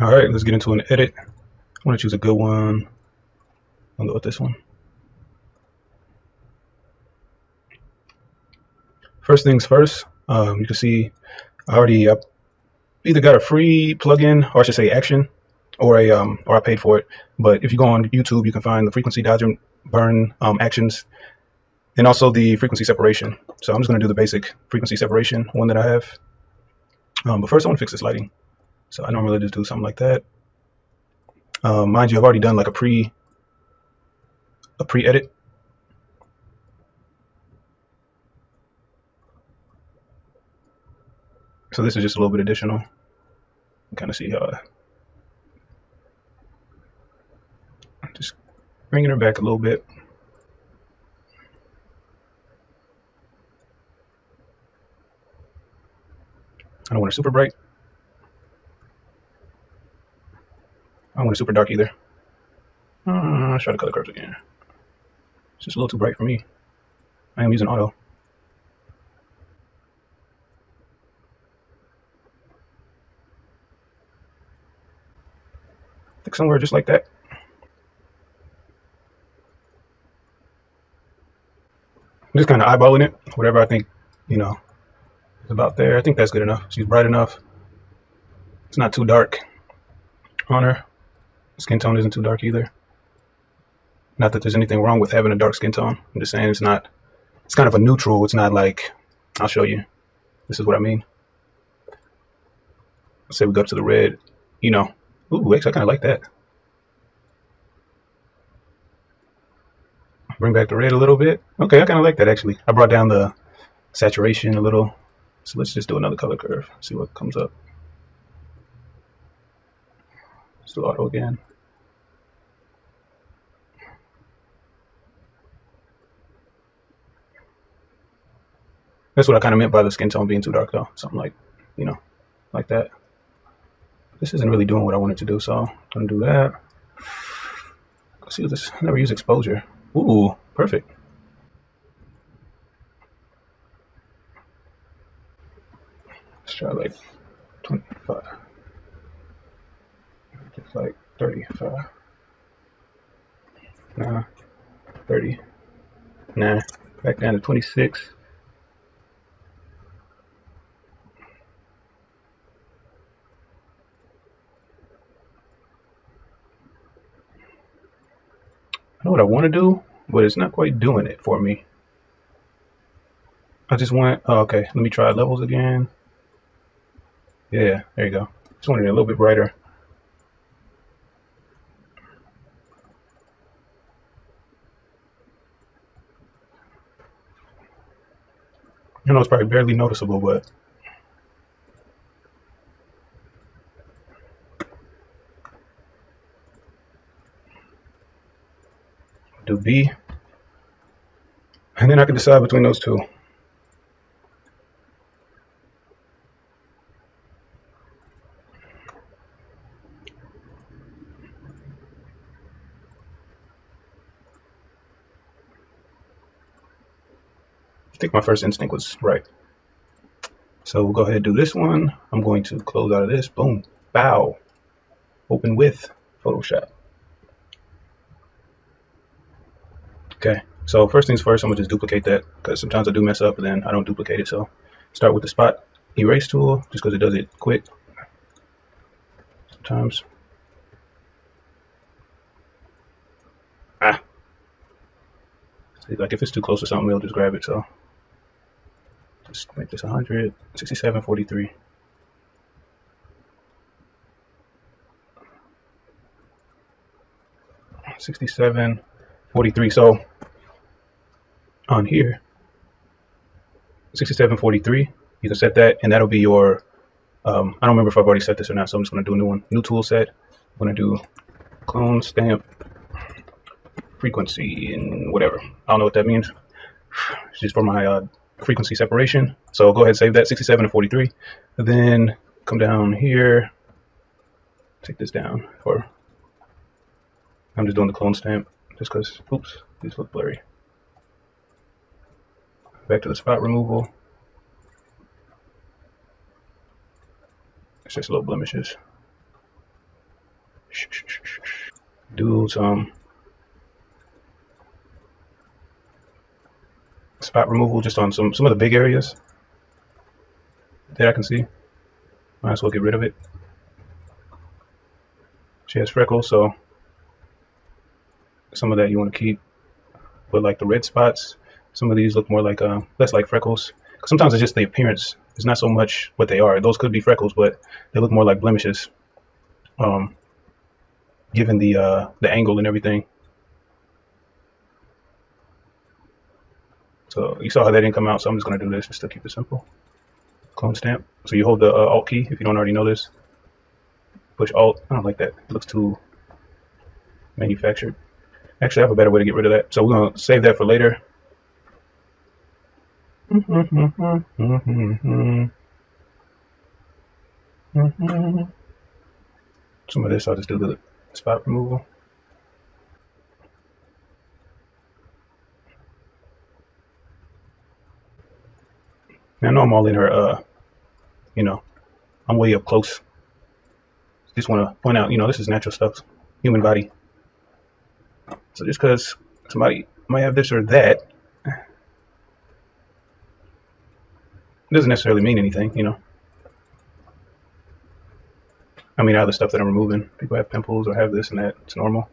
All right, let's get into an edit. I want to choose a good one. I'll go with this one. First things first, you can see I already either got a free plugin, or I should say action, or I paid for it. But if you go on YouTube, you can find the frequency dodge burn actions, and also the frequency separation. So I'm just going to do the basic frequency separation one that I have. But first, I want to fix this lighting. So I normally just do something like that. Mind you, I've already done like a pre-edit. So this is just a little bit additional. Kind of see how I'm just bringing her back a little bit. I don't want it super bright. I don't want it super dark either. Let's try the color curves again. It's just a little too bright for me. I am using auto. I think somewhere just like that. I'm just kind of eyeballing it. Whatever I think, is about there. I think that's good enough. She's bright enough. It's not too dark on her. Skin tone isn't too dark either. Not that there's anything wrong with having a dark skin tone. I'm just saying it's kind of a neutral. It's not like, I'll show you. This is what I mean. Let's say we go up to the red, Ooh, actually, I kind of like that. Bring back the red a little bit. Okay, I kind of like that actually. I brought down the saturation a little. So let's just do another color curve. See what comes up. Let's do auto again. That's what I kind of meant by the skin tone being too dark though. Something like, like that. This isn't really doing what I wanted to do, so I'm gonna do that. Let's see what this, I never use exposure. Ooh, perfect. Let's try like 25. Just like 35. Nah, 30. Nah, back down to 26. I know what I want to do, but it's not quite doing it for me. I just want, okay, let me try levels again. Yeah, there you go. Just wanted it a little bit brighter. I know it's probably barely noticeable, but do B, and then I can decide between those two. I think my first instinct was right. So we'll go ahead and do this one. I'm going to close out of this. Boom. Bow. Open with Photoshop. Okay. So first things first, I'm going to just duplicate that because sometimes I do mess up and then I don't duplicate it. So start with the spot erase tool just because it does it quick. Sometimes. See, like if it's too close to something, we'll just grab it. So just make this 100, 6743. $67.43. So on here, 67.43. You can set that, and that'll be your. I don't remember if I've already set this or not, so I'm just going to do a new one. New tool set. I'm going to do clone stamp frequency and whatever. I don't know what that means. It's just for my frequency separation. So go ahead and save that 67 and 43. And then come down here. Take this down. Or I'm just doing the clone stamp just because. Oops, these look blurry. Back to the spot removal. It's just little blemishes. Do some spot removal just on some of the big areas that I can see. Might as well get rid of it. She has freckles, so some of that you want to keep. But like the red spots, some of these look more like less like freckles. Sometimes it's just the appearance. It's not so much what they are. Those could be freckles, but they look more like blemishes, given the angle and everything. So you saw how that didn't come out, so I'm just going to do this just to keep it simple. Clone stamp. So you hold the Alt key if you don't already know this. Push Alt. I don't like that. It looks too manufactured. Actually, I have a better way to get rid of that. So we're going to save that for later. Some of this I'll just do the spot removal. Now, I know I'm all in her, you know, I'm way up close. Just want to point out, you know, this is natural stuff, human body. So just because somebody might have this or that, doesn't necessarily mean anything, you know. I mean, other stuff that I'm removing, people have pimples or have this and that, it's normal.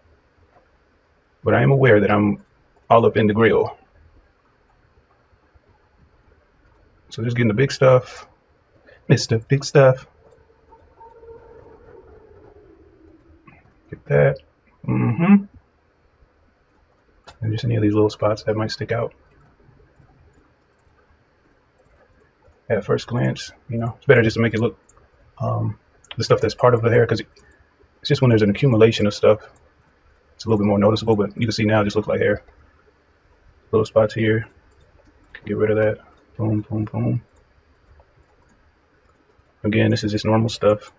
But I am aware that I'm all up in the grill. So just getting the big stuff, Mr. Big Stuff. Get that. And just any of these little spots that might stick out. At first glance, you know, it's better just to make it look the stuff that's part of the hair, because it's just when there's an accumulation of stuff, it's a little bit more noticeable. But you can see now it just looks like hair. Little spots here, get rid of that. Boom, boom, boom. Again, this is just normal stuff.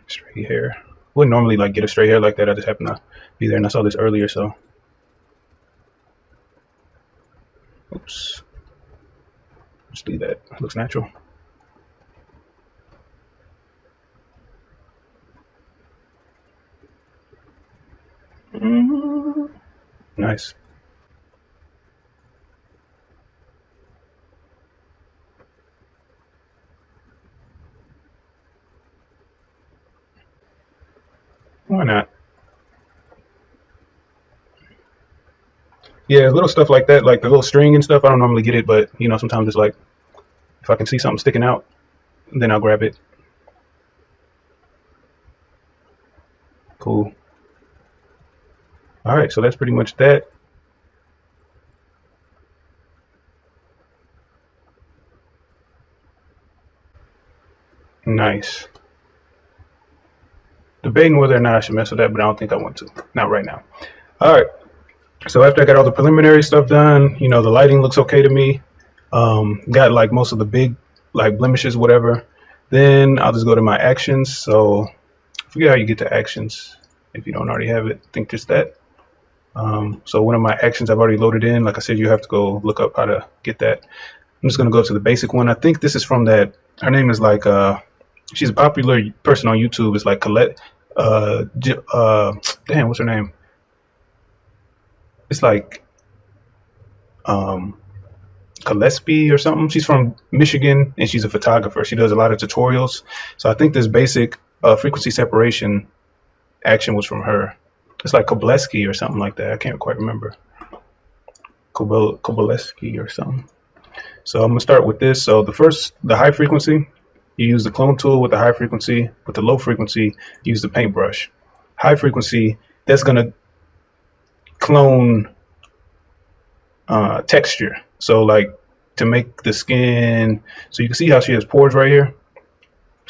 Straight hair. Wouldn't normally like get a straight hair like that. I just happened to be there and I saw this earlier, so. Oops. Just do that. It looks natural. Nice. Why not? Yeah, little stuff like that, like the little string and stuff, I don't normally get it, but you know, sometimes it's like, if I can see something sticking out, then I'll grab it. Cool. All right, so that's pretty much that. Nice. Debating whether or not I should mess with that, but I don't think I want to. Not right now. All right. So after I got all the preliminary stuff done, you know, the lighting looks okay to me. Got like most of the big like blemishes, whatever. Then I'll just go to my actions. So I forget how you get to actions if you don't already have it. I think just that. So one of my actions I've already loaded in. Like I said, you have to go look up how to get that. I'm just going to go to the basic one. I think this is from that. Her name is like, she's a popular person on YouTube. It's like Colette. Damn, what's her name? It's like Gillespie or something. She's from Michigan and she's a photographer. She does a lot of tutorials. So I think this basic frequency separation action was from her. It's like Kobleski or something like that. I can't quite remember. Kobleski or something. So I'm gonna start with this. So the high frequency, you use the clone tool with the high frequency. With the low frequency, use the paintbrush. High frequency, that's gonna clone texture. So like to make the skin, so you can see how she has pores right here.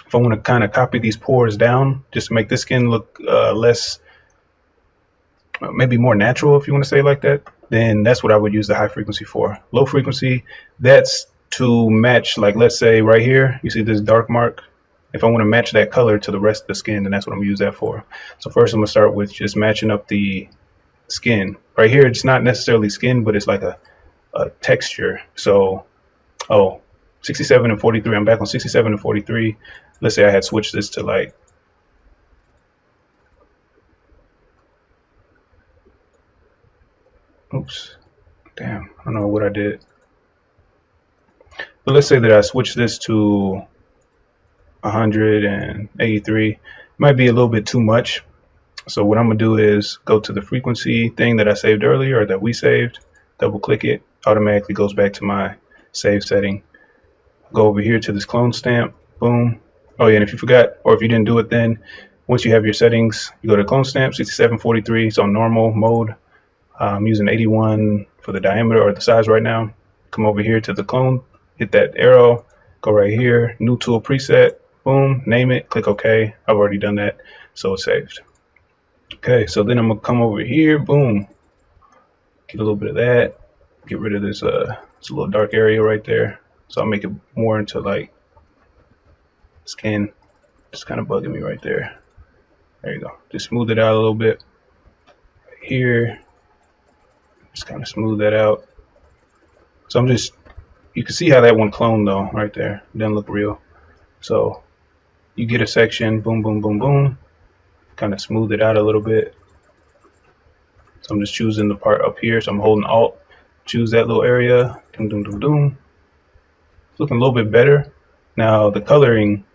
If I want to kind of copy these pores down, just to make this skin look less, maybe more natural, if you want to say it like that, then that's what I would use the high frequency for. Low frequency, that's to match, like let's say right here, you see this dark mark. If I want to match that color to the rest of the skin, then that's what I'm gonna use that for. So first I'm gonna start with just matching up the skin. Right here, it's not necessarily skin, but it's like a texture. So, oh, 67 and 43. I'm back on 67 and 43. Let's say I had switched this to like, oops, damn, I don't know what I did. But let's say that I switched this to 183. It might be a little bit too much. So what I'm gonna do is go to the frequency thing that I saved earlier, or that we saved, double click it, automatically goes back to my save setting. Go over here to this clone stamp, boom. Oh yeah, and if you forgot, or if you didn't do it then, once you have your settings, you go to clone stamp, 6743, it's on normal mode. I'm using 81 for the diameter or the size right now. Come over here to the clone, hit that arrow, go right here, new tool preset, boom, name it, click OK. I've already done that, so it's saved. Okay, so then I'm gonna come over here, boom, get a little bit of that, get rid of this, it's a little dark area right there. So I'll make it more into like skin. It's kind of bugging me right there. There you go. Just smooth it out a little bit. Right here, just kind of smooth that out. So I'm just, you can see how that one cloned though, right there. It doesn't look real. So you get a section, boom, boom, boom, boom. Kind of smooth it out a little bit. So I'm just choosing the part up here. So I'm holding Alt, choose that little area. Doom, doom, doom, doom. It's looking a little bit better. Now the coloring,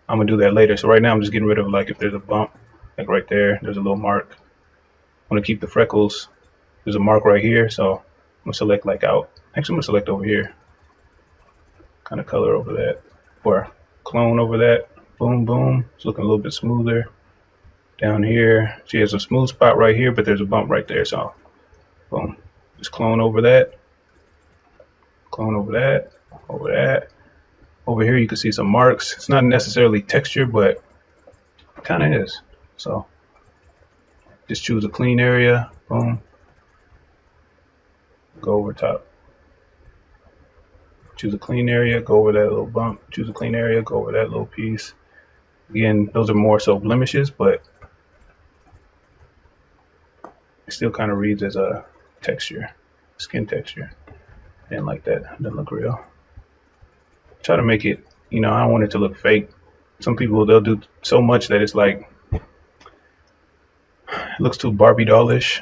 I'm gonna do that later. So right now I'm just getting rid of like if there's a bump, like right there, there's a little mark. I'm gonna keep the freckles. There's a mark right here, so I'm gonna select like out. Actually, I'm gonna select over here. Kind of color over that, or clone over that. Boom, boom. It's looking a little bit smoother. Down here, she has a smooth spot right here, but there's a bump right there. So, boom. Just clone over that. Clone over that. Over that. Over here, you can see some marks. It's not necessarily texture, but it kind of is. So, just choose a clean area. Boom. Go over top. Choose a clean area, go over that little bump. Choose a clean area, go over that little piece. Again, those are more so blemishes, but it still kind of reads as a texture, skin texture. And like that, it doesn't look real. Try to make it, you know, I don't want it to look fake. Some people, they'll do so much that it's like, it looks too Barbie dollish.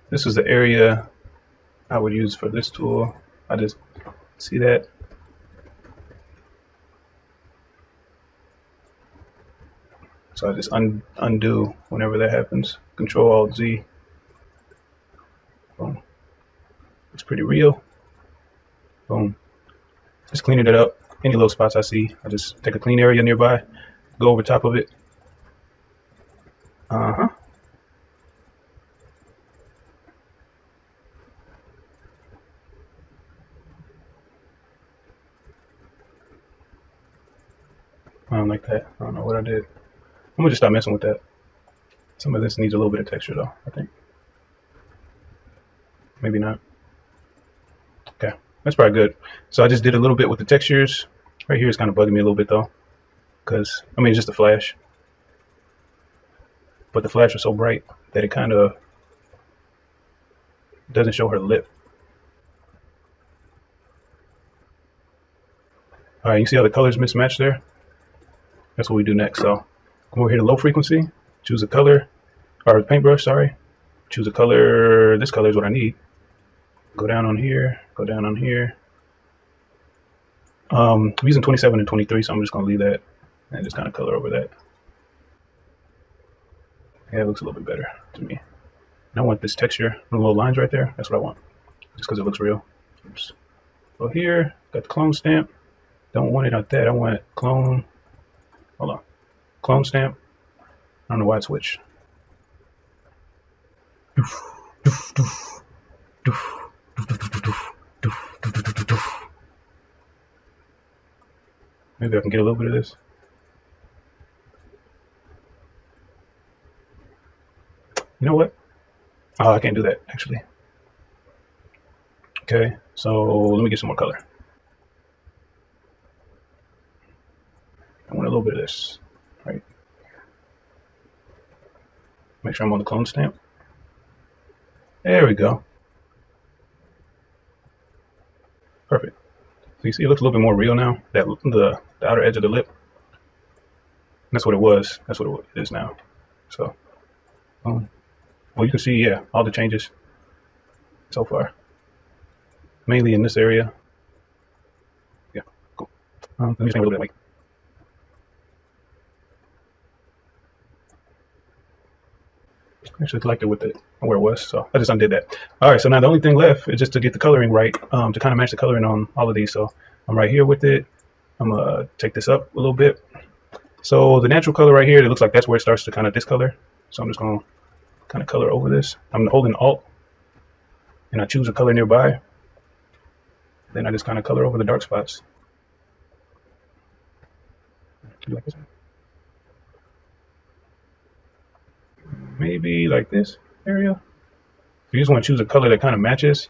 This is the area I would use for this tool. I just see that. So I just undo whenever that happens. Control Alt Z. Boom. It's pretty real. Boom. Just cleaning it up. Any little spots I see, I just take a clean area nearby, go over top of it. I don't like that. I don't know what I did. I'm gonna just stop messing with that. Some of this needs a little bit of texture though, I think. Maybe not. Okay, that's probably good. So I just did a little bit with the textures. Right here is kind of bugging me a little bit though, because I mean it's just a flash, but the flash was so bright that it kind of doesn't show her lip. All right, you see how the colors mismatch there? That's what we do next. So come over here to low frequency, choose a color, or paintbrush, sorry. Choose a color, this color is what I need. Go down on here, go down on here. I'm using 27 and 23, so I'm just gonna leave that and just kind of color over that. Yeah, it looks a little bit better to me. And I want this texture, the little lines right there, that's what I want, just because it looks real. Oops. So here, got the clone stamp. Don't want it like that, I want it clone. Hold on. Clone stamp. I don't know why it switched. Maybe I can get a little bit of this. You know what? Oh, I can't do that actually. Okay, so let me get some more color. I want a little bit of this, right? Make sure I'm on the clone stamp. There we go. Perfect. So you see it looks a little bit more real now. That the outer edge of the lip. That's what it was. That's what it is now. So, well, you can see, yeah, all the changes so far. Mainly in this area. Yeah, cool. Let me just make a little bit of light. Actually selected with it where it was, so I just undid that. All right, so now the only thing left is just to get the coloring right, to kind of match the coloring on all of these. So I'm right here with it. I'm gonna take this up a little bit. So the natural color right here, it looks like that's where it starts to kind of discolor. So I'm just gonna kind of color over this. I'm holding Alt, and I choose a color nearby. Then I just kind of color over the dark spots. Like this. Maybe like this area. You just want to choose a color that kind of matches.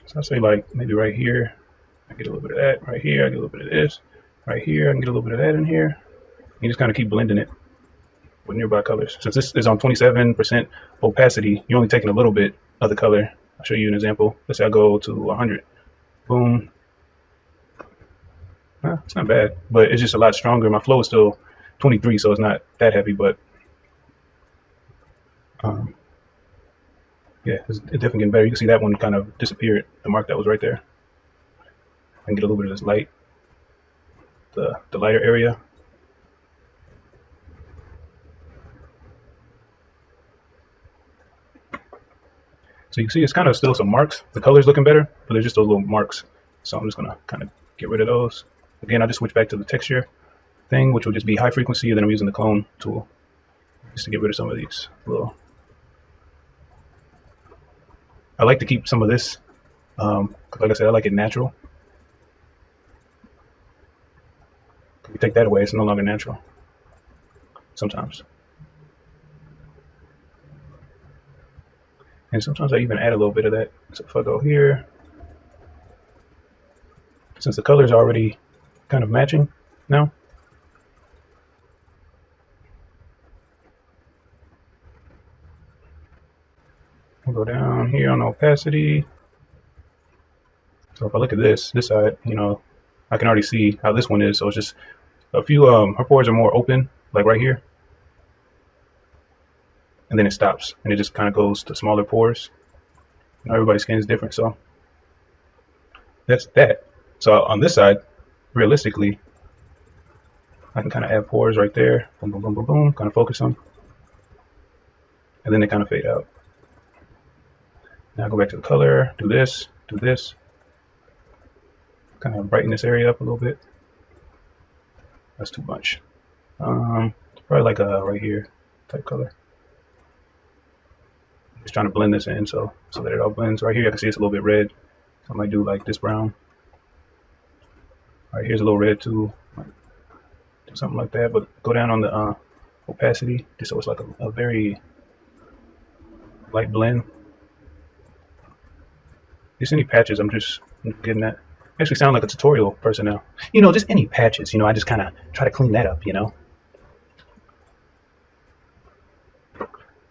So I'll say like maybe right here, I get a little bit of that. Right here, I get a little bit of this. Right here, I can get a little bit of that in here. You just kind of keep blending it with nearby colors. Since this is on 27% opacity, you're only taking a little bit of the color. I'll show you an example. Let's say I go to 100. Boom. It's not bad, but it's just a lot stronger. My flow is still 23, so it's not that heavy, but yeah, it's definitely getting better. You can see that one kind of disappeared, the mark that was right there. I can get a little bit of this light, the lighter area. So you can see it's kind of still some marks. The color's looking better, but there's just those little marks. So I'm just gonna kind of get rid of those. Again, I just switch back to the texture thing, which will just be high frequency, and then I'm using the clone tool just to get rid of some of these little. I like to keep some of this, because like I said, I like it natural. If you take that away, it's no longer natural sometimes. And sometimes I even add a little bit of that. So if I go here, since the color is already kind of matching now, I'll go down here on opacity. So if I look at this side, you know, I can already see how this one is. So it's just a few, her pores are more open, like right here. And then it stops and it just kind of goes to smaller pores. You know, everybody's skin is different. So that's that. So on this side, realistically, I can kind of add pores right there. Boom, boom, boom, boom, boom. Kind of focus them. And then they kind of fade out. Now go back to the color, do this, kind of brighten this area up a little bit. That's too much. Probably like a right here type color. Just trying to blend this in so that it all blends. Right here I can see it's a little bit red. So I might do like this brown. All right, here's a little red too. Might do something like that, but go down on the opacity just so it's like a very light blend. Just any patches, I'm getting that. I actually sound like a tutorial person now. You know, just any patches, you know, I just kind of try to clean that up, you know.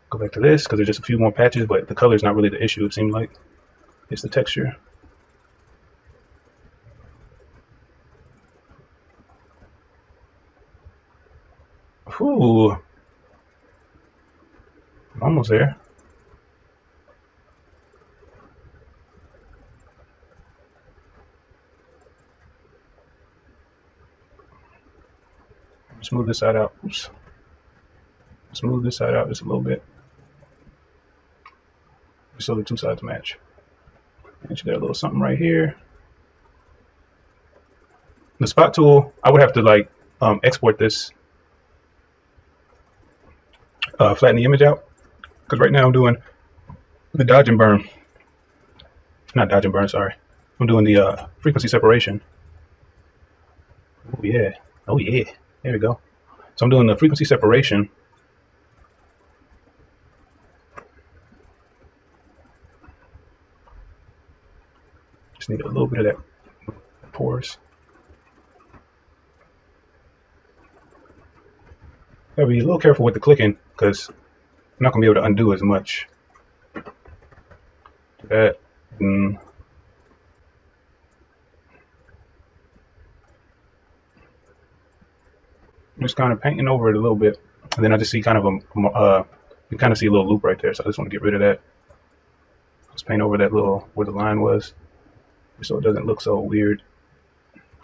Go back to this because there's just a few more patches, but the color is not really the issue, it seemed like. It's the texture. Ooh. Almost there. Smooth this side out. Oops. Smooth this side out just a little bit, so the two sides match. And you got a little something right here. The spot tool, I would have to like export this, flatten the image out, because right now I'm doing the dodge and burn. Not dodge and burn, sorry. I'm doing the frequency separation. Oh yeah, oh yeah. There we go. So I'm doing the frequency separation. Just need a little bit of that pores. Gotta be a little careful with the clicking because I'm not gonna be able to undo as much. Do that. just kind of painting over it a little bit, and then I just see kind of you kind of see a little loop right there, so I just want to get rid of that. Just paint over that little where the line was, so it doesn't look so weird.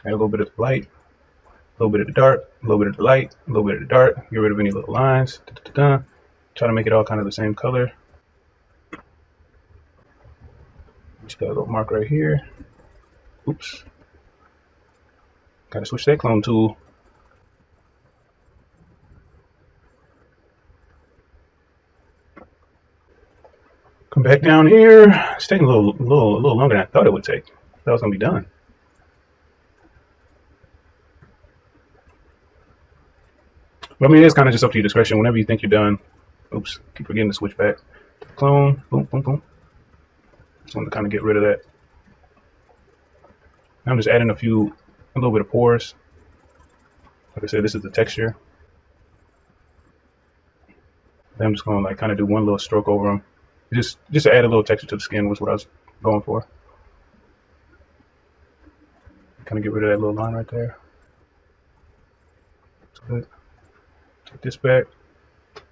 Add a little bit of the light, a little bit of the dark, a little bit of the light, a little bit of the dark. Get rid of any little lines. Try to make it all kind of the same color. Just got a little mark right here. Oops. Gotta switch that clone tool. Come back down here. It's taking a little longer than I thought it would take. I thought it was gonna be done. But I mean, it's kind of just up to your discretion. Whenever you think you're done. Oops, keep forgetting to switch back. Clone. Boom, boom, boom. Just want to kind of get rid of that. Now I'm just adding a little bit of pores. Like I said, this is the texture. Then I'm just going to like kind of do one little stroke over them. Just to add a little texture to the skin was what I was going for. Kind of get rid of that little line right there. That's good. Take this back.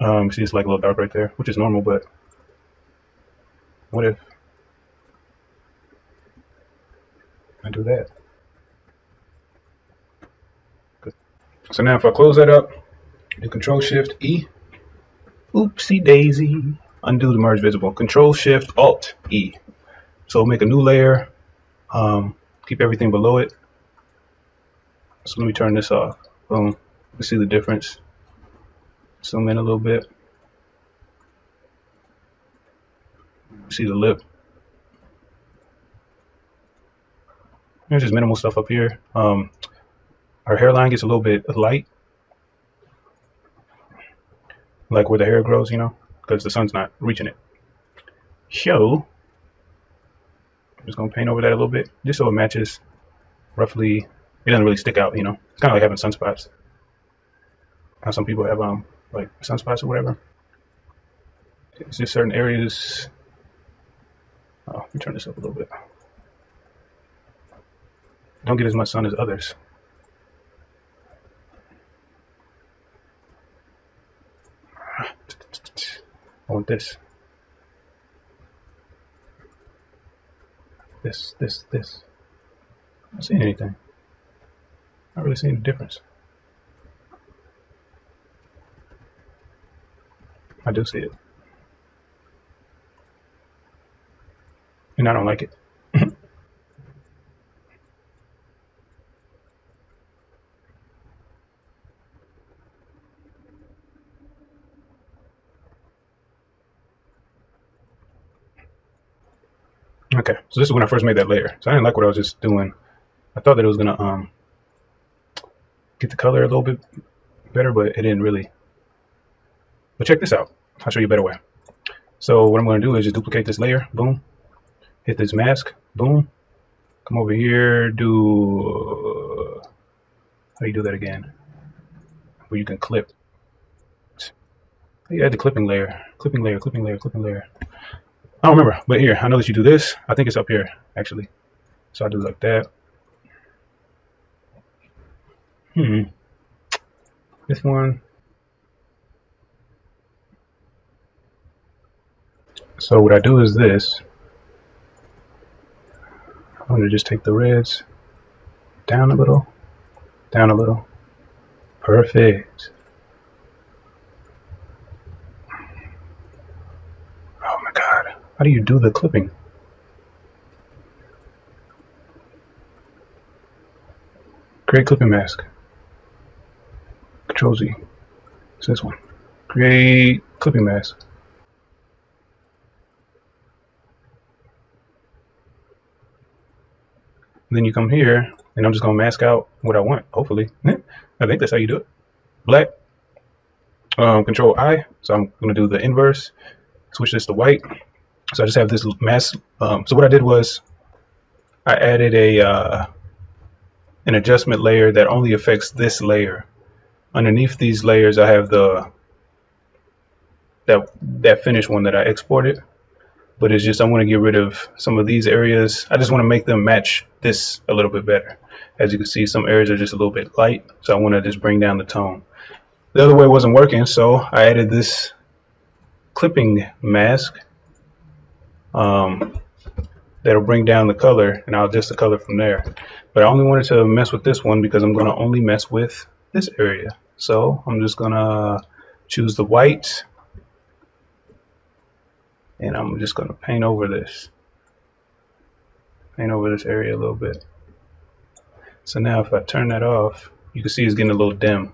See, it's like a little dark right there, which is normal, but what if I do that? Good. So now if I close that up, do Control Shift E. Oopsie daisy. Undo the merge visible. Control Shift Alt E. So make a new layer. Keep everything below it. So let me turn this off. Boom. You see the difference. Zoom in a little bit. See the lip. There's just minimal stuff up here. Our hairline gets a little bit light, like where the hair grows, you know, because the sun's not reaching it. So I'm just gonna paint over that a little bit, just so it matches roughly. It doesn't really stick out, you know. It's kind of like having sunspots. How some people have like sunspots or whatever. It's just certain areas. Oh, let me turn this up a little bit. Don't get as much sun as others. I want this. This. I'm not seeing anything. Not really seeing the difference. I do see it. And I don't like it. Okay, so this is when I first made that layer. So I didn't like what I was just doing. I thought that it was gonna get the color a little bit better, but it didn't really. But check this out. I'll show you a better way. So what I'm going to do is just duplicate this layer. Boom. Hit this mask. Boom. Come over here. Do how do you do that again? Where you can clip. You add the clipping layer. Clipping layer. Clipping layer. Clipping layer. I don't remember, but here I know that you do this. I think it's up here actually. So I do like that. This one. So what I do is this. I'm going to just take the reds down a little, down a little. Perfect. Oh my God. How do you do the clipping? Create clipping mask. Control Z. It's this one. Create clipping mask. Then you come here, and I'm just gonna mask out what I want. Hopefully, I think that's how you do it. Black. Control I. So I'm gonna do the inverse. Switch this to white. So I just have this mask. So what I did was I added an adjustment layer that only affects this layer. Underneath these layers, I have that finished one that I exported. but it's just I want to get rid of some of these areas. I just want to make them match this a little bit better. As you can see, some areas are just a little bit light, so I want to just bring down the tone. The other way wasn't working, so I added this clipping mask that'll bring down the color, and I'll adjust the color from there. But I only wanted to mess with this one because I'm going to only mess with this area. So I'm just going to choose the white, and I'm just going to paint over this area a little bit. So now if I turn that off, you can see it's getting a little dim,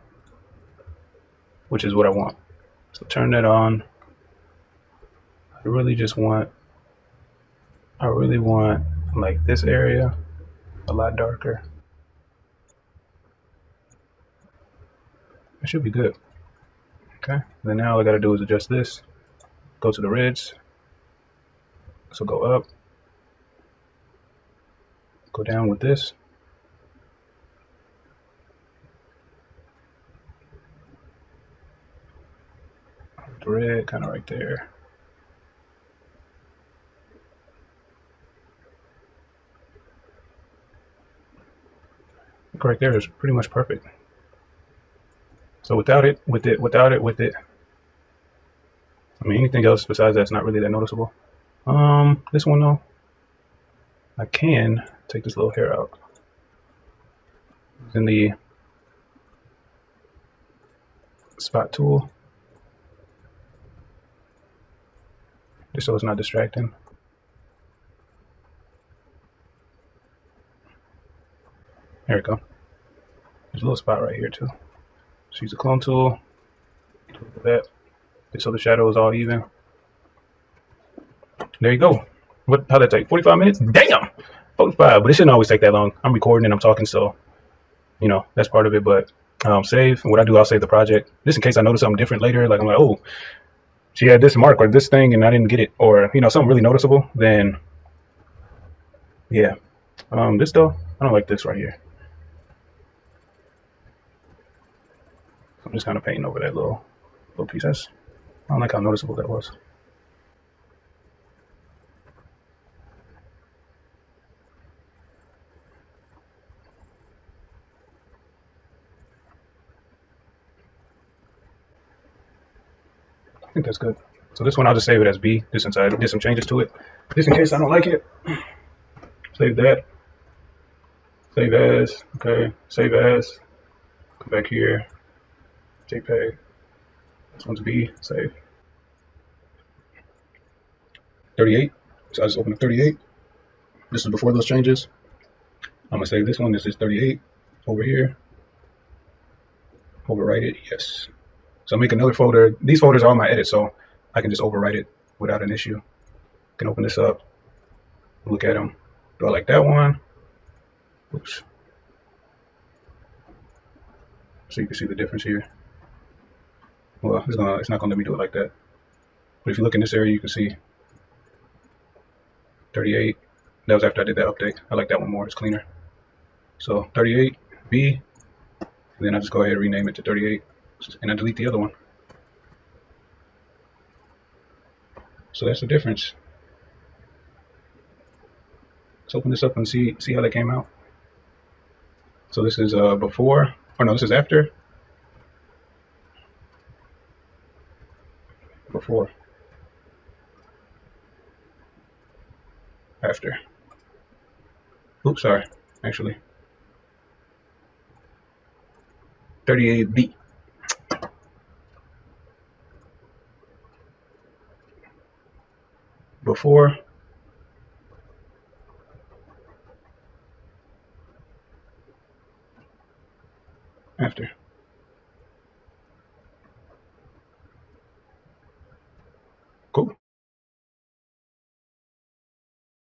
which is what I want. So turn that on. I really want like this area a lot darker. It should be good. Okay, then now all I gotta do is adjust this, go to the reds, so go up, go down with this, the red kind of right there. Right there is pretty much perfect. So without it, with it, I mean, anything else besides that's not really that noticeable. This one though, I can take this little hair out. Using the spot tool, just so it's not distracting. There we go. There's a little spot right here too. So use the clone tool, that, just so the shadow is all even. There you go. How'd that take? 45 minutes? Damn! 45, but it shouldn't always take that long. I'm recording and I'm talking, so, you know, that's part of it, but save. And what I do, I'll save the project. Just in case I notice something different later, like I'm like, oh, she had this mark or this thing and I didn't get it, or, you know, something really noticeable, then, yeah. This though, I don't like this right here. I'm just kind of painting over that little piece. I don't like how noticeable that was. I think that's good. So this one I'll just save it as B, just since I did some changes to it. Just in case I don't like it. Save that. Save as. Okay. Save as. Come back here. JPEG. This one's B. Save. 38. So I just opened 38. This is before those changes. I'm gonna save this one. This is 38 over here. Overwrite it. Yes. So make another folder. These folders are all my edits, so I can just overwrite it without an issue. I can open this up, look at them. Do I like that one? Oops. So you can see the difference here. Well, it's not gonna let me do it like that. But if you look in this area, you can see 38. That was after I did that update. I like that one more. It's cleaner. So 38 B, and then I just go ahead and rename it to 38, and I delete the other one. So that's the difference. Let's open this up and see how that came out. So this is before, or no, this is after. Before. After. Oops, sorry. Actually, 38B. Before